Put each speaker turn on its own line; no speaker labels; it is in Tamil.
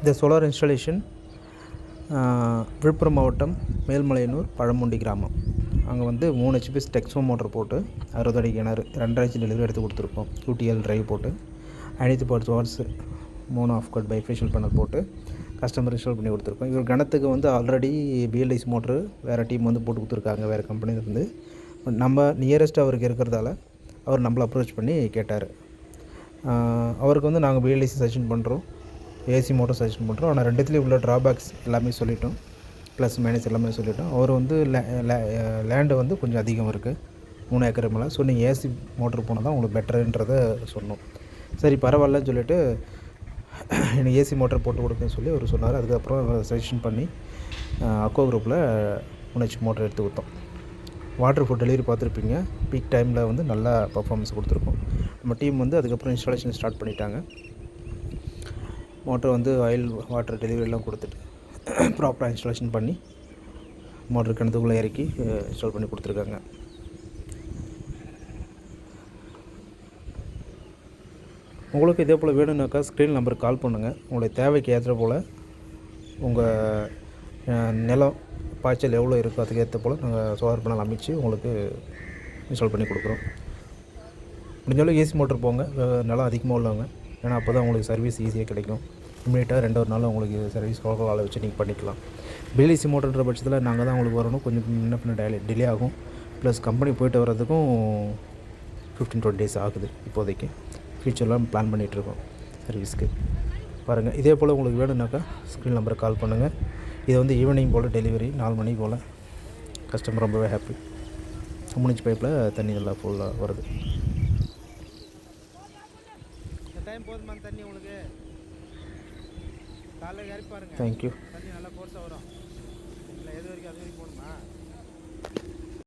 இந்த சோலார் இன்ஸ்டாலேஷன் விழுப்புரம் மாவட்டம் மேல்மலையனூர் பழமுண்டி கிராமம். அங்கே வந்து 3 HP டெக்ஸோ மோட்டர் போட்டு 60 அடி கிணறு 2.5 inch டெலிவரி எடுத்து கொடுத்துருக்கோம். QTL டிரைவ் போட்டு 510 watts 3 half cut bifacial panel போட்டு கஸ்டமர் இன்ஸ்டால் பண்ணி கொடுத்துருக்கோம். இவர் கணத்துக்கு வந்து ஆல்ரெடி BLDC மோட்ரு வேறு டீம் வந்து போட்டு கொடுத்துருக்காங்க, வேறு கம்பெனிலேருந்து. நம்ம நியரஸ்ட் அவருக்கு இருக்கிறதால அவர் நம்மளை அப்ரோச் பண்ணி கேட்டார். அவருக்கு வந்து நாங்கள் BLDC சஜஷன் பண்ணுறோம், AC மோட்டர் சஜஷன் பண்ணுறோம். ஆனால் ரெண்டுத்துலேயும் உள்ள ட்ராபேக்ஸ் எல்லாமே சொல்லிட்டோம், ப்ளஸ் மைனஸ் எல்லாமே சொல்லிட்டோம். அவர் வந்து லேண்டு வந்து கொஞ்சம் அதிகம் இருக்குது, 3 ஏக்கர் மேலே. ஸோ நீங்கள் AC மோட்ரு போனால் தான் உங்களுக்கு பெட்டருன்றதை சொன்னோம். சரி பரவாயில்லன்னு சொல்லிவிட்டு எனக்கு AC மோட்டர் போட்டு கொடுக்குன்னு சொல்லி அவர் சொன்னார். அதுக்கப்புறம் சஜஷன் பண்ணி அக்கோ குரூப்பில் 3 HP மோட்டர் எடுத்து கொடுத்தோம். வாட்டர் ஃபுட் டெலிவரி பார்த்துருப்பீங்க. பீக் டைமில் வந்து நல்லா பர்ஃபார்மன்ஸ் கொடுத்துருக்கோம். நம்ம டீம் வந்து அதுக்கப்புறம் இன்ஸ்டாலேஷன் ஸ்டார்ட் பண்ணிட்டாங்க. மோட்டர் வந்து ஆயில் வாட்டர் டெலிவரிலாம் கொடுத்துட்டு ப்ராப்பராக இன்ஸ்டாலேஷன் பண்ணி மோட்டர் கிணத்துக்குள்ளே இறக்கி இன்ஸ்டால் பண்ணி கொடுத்துருக்காங்க. உங்களுக்கு இதே போல் வேணும்னாக்கா ஸ்க்ரீன் நம்பருக்கு கால் பண்ணுங்கள். உங்களுடைய தேவைக்கு ஏற்ற போல் உங்கள் நிலம் பாய்ச்சல் எவ்வளோ இருக்கோ அதுக்கேற்ற போல் நாங்கள் சோலார் பேனல் அமைச்சு உங்களுக்கு இன்ஸ்டால் பண்ணி கொடுக்குறோம். முடிஞ்சாலும் AC மோட்டர் போங்க, நிலம் அதிகமாக உள்ளவங்க. ஏன்னா அப்போ தான் உங்களுக்கு சர்வீஸ் ஈஸியாக கிடைக்கும். இமீடியட்டாக 2 நாள் உங்களுக்கு சர்வீஸ் ஆளை வச்சு நீங்கள் பண்ணிக்கலாம். BLDC மோட்டர்ன்ற பட்சத்தில் நாங்கள் தான் உங்களுக்கு வரணும், கொஞ்சம் முன்ன பின்ன டிலே ஆகும். ப்ளஸ் கம்பெனி போய்ட்டு வர்றதுக்கும் 15-20 days ஆகுது. இப்போதைக்கு ஃப்யூச்சர்லாம் பிளான் பண்ணிகிட்ருக்கோம் சர்வீஸ்க்கு. பாருங்கள், இதே போல் உங்களுக்கு வேணும்னாக்கா ஸ்க்ரீன் நம்பருக்கு கால் பண்ணுங்கள். இது வந்து ஈவினிங் போல் டெலிவரி, 4 மணி போல். கஸ்டமர் ரொம்பவே ஹாப்பி. 3 inch பைப்பில் தண்ணி நல்லா ஃபுல்லாக வருது.
டைம் போதுமா தண்ணி உங்களுக்கு? காலையில் இறப்பி பாருங்கள்,
தேங்க்யூ.
தண்ணி நல்லா ஃபோர்ஸாக வரும். இல்லை எது வரைக்கும் அது வரைக்கும்